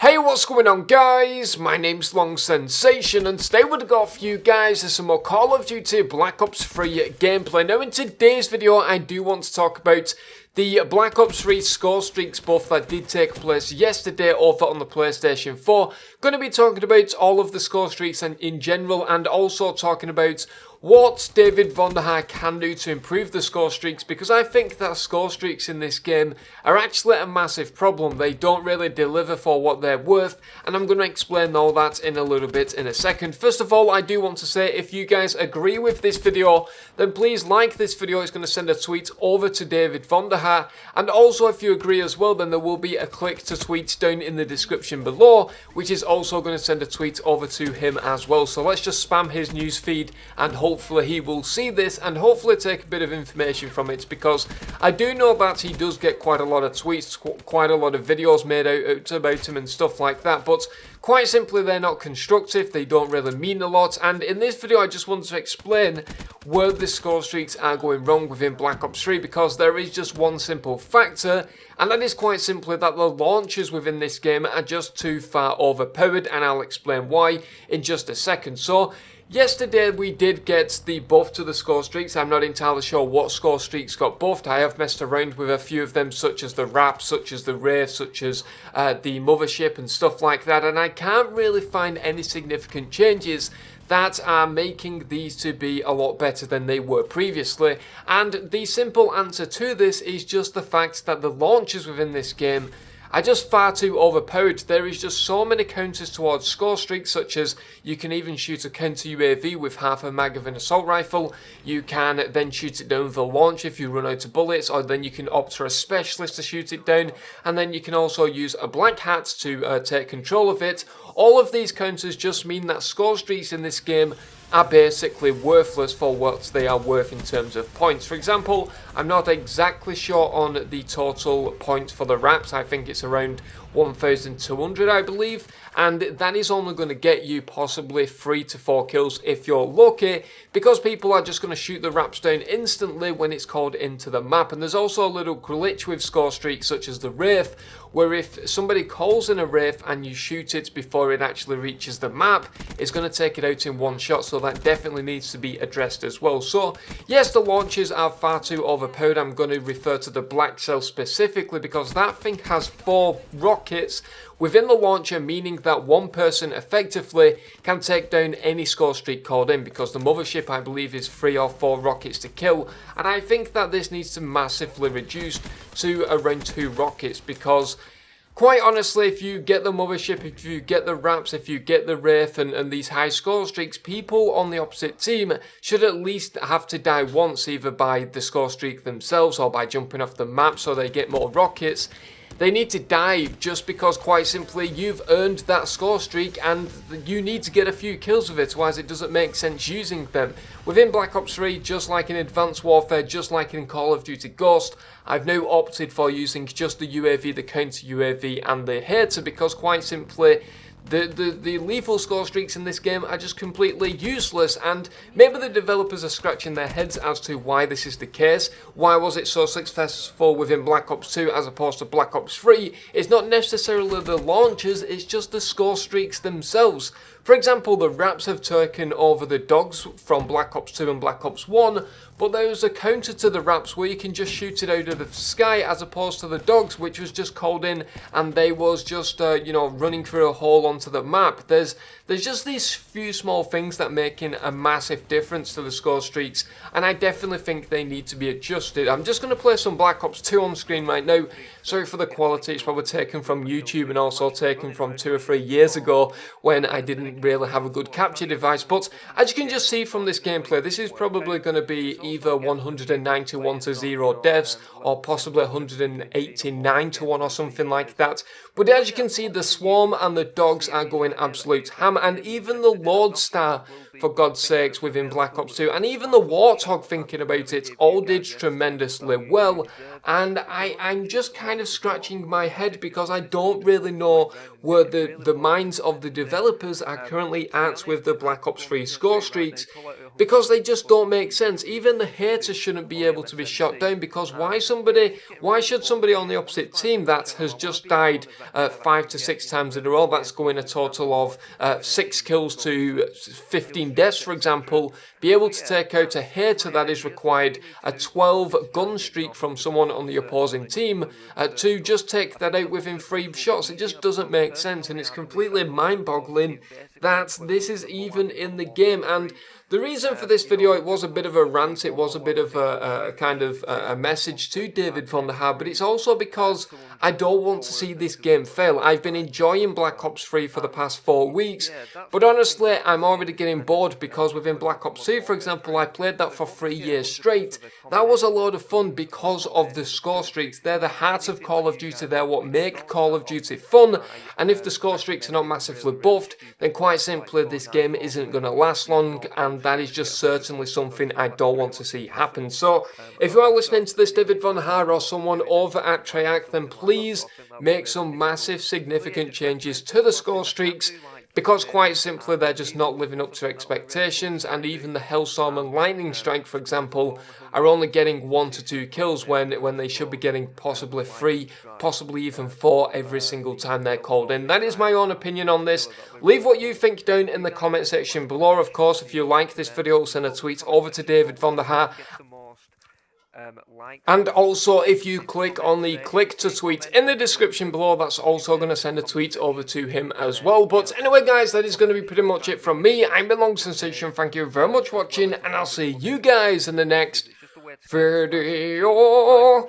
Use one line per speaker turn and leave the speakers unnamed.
Hey, what's going on, guys? My name's Long Sensation, and today we're going for you guys is some more Call of Duty Black Ops 3 gameplay. Now, in today's video, I do want to talk about the Black Ops 3 score streaks buff that did take place yesterday over on the PlayStation 4. Going to be talking about all of the score streaks and in general, and also talking about what David Vonderhaar can do to improve the score streaks, because I think that score streaks in this game are actually a massive problem. They don't really deliver for what they're worth, and I'm going to explain all that in a little bit in a second. First of all, I do want to say, if you guys agree with this video, then please like this video. It's going to send a tweet over to David Vonderhaar, and also if you agree as well, then there will be a click to tweet down in the description below, which is also going to send a tweet over to him as well. So let's just spam his news feed, and hopefully he will see this and hopefully take a bit of information from it, because I do know that he does get quite a lot of tweets, quite a lot of videos made out about him and stuff like that, but quite simply they're not constructive, they don't really mean a lot. And in this video I just want to explain where the score streaks are going wrong within Black Ops 3, because there is just one simple factor, and that is quite simply that the launchers within this game are just too far overpowered, and I'll explain why in just a second. So yesterday we did get the buff to the score streaks. I'm not entirely sure what score streaks got buffed. I have messed around with a few of them, such as the RAP, such as the Wraith, such as the Mothership and stuff like that, and I can't really find any significant changes that are making these to be a lot better than they were previously. And the simple answer to this is just the fact that the launchers within this game are just far too overpowered. There is just so many counters towards score streaks, such as you can even shoot a counter UAV with half a mag of an assault rifle. You can then shoot it down with a launch if you run out of bullets, or then you can opt for a specialist to shoot it down, and then you can also use a black hat to take control of it. All of these counters just mean that score streaks in this game are basically worthless for what they are worth in terms of points. For example, I'm not exactly sure on the total points for the RAPs. I think it's around 1,200, I believe, and that is only going to get you possibly 3 to 4 kills if you're lucky, because people are just going to shoot the RAPs down instantly when it's called into the map. And there's also a little glitch with score streaks such as the Wraith, where if somebody calls in a Wraith and you shoot it before it actually reaches the map, it's going to take it out in one shot, so that definitely needs to be addressed as well. So yes, the launches are far too overpowered. I'm going to refer to the Black Cell specifically, because that thing has 4 rockets within the launcher, meaning that one person effectively can take down any score streak called in, because the Mothership, I believe, is 3 or 4 rockets to kill, and I think that this needs to massively reduce to around 2 rockets, because quite honestly, if you get the Mothership, if you get the RAPs, if you get the Wraith and these high score streaks, people on the opposite team should at least have to die once, either by the score streak themselves or by jumping off the map so they get more rockets. They need to die just because, quite simply, you've earned that score streak and you need to get a few kills with it, otherwise it doesn't make sense using them. Within Black Ops 3, just like in Advanced Warfare, just like in Call of Duty Ghost, I've now opted for using just the UAV, the counter UAV and the hater, because quite simply the lethal score streaks in this game are just completely useless, and maybe the developers are scratching their heads as to why this is the case. Why was it so successful within Black Ops 2 as opposed to Black Ops 3? It's not necessarily the launchers, it's just the score streaks themselves. For example, the RAPs have taken over the dogs from Black Ops 2 and Black Ops 1, but there's a counter to the RAPs where you can just shoot it out of the sky, as opposed to the dogs, which was just called in and they was just running through a hole onto the map. There's just these few small things that making a massive difference to the score streaks, and I definitely think they need to be adjusted. I'm just going to play some Black Ops 2 on screen right now. Sorry for the quality, it's probably taken from YouTube and also taken from 2 or 3 years ago when I didn't really have a good capture device, but as you can just see from this gameplay, this is probably going to be either 191 to 0 deaths or possibly 189 to 1 or something like that. But as you can see, the Swarm and the dogs are going absolute ham, and even the Lord Star for God's sakes, within Black Ops 2. And even the Warthog, thinking about it, all did tremendously well. And I'm just kind of scratching my head because I don't really know where the minds of the developers are currently at with the Black Ops 3 score streaks, because they just don't make sense. Even the haters shouldn't be able to be shot down, because why should somebody on the opposite team that has just died 5 to 6 times in a row, that's going a total of 6 kills to 15 deaths, for example, be able to take out a hater that is required a 12 gun streak from someone on the opposing team to just take that out within 3 shots? It just doesn't make sense, and it's completely mind-boggling that this is even in the game. And the reason for this video, it was a bit of a rant, it was a bit of a kind of a message to David von der Haar, but it's also because I don't want to see this game fail. I've been enjoying Black Ops 3 for the past 4 weeks, but honestly, I'm already getting bored, because within Black Ops 2, for example, I played that for 3 years straight. That was a load of fun because of the score streaks. They're the heart of Call of Duty, they're what make Call of Duty fun, and if the score streaks are not massively buffed, then quite simply this game isn't going to last long, and that is just certainly something I don't want to see happen. So, if you are listening to this, David von der Haar, or someone over at Treyarch, then please make some massive, significant changes to the score streaks, because quite simply they're just not living up to expectations. And even the Hellstorm and Lightning Strike, for example, are only getting 1 to 2 kills when they should be getting possibly 3, possibly even 4 every single time they're called in. That is my own opinion on this. Leave what you think down in the comment section below. Of course, if you like this video, send a tweet over to David von der Haar. And also, if you click on the click to tweet in the description below, that's also going to send a tweet over to him as well. But anyway, guys, that is going to be pretty much it from me. I'm the Long Sensation. Thank you very much for watching, and I'll see you guys in the next video.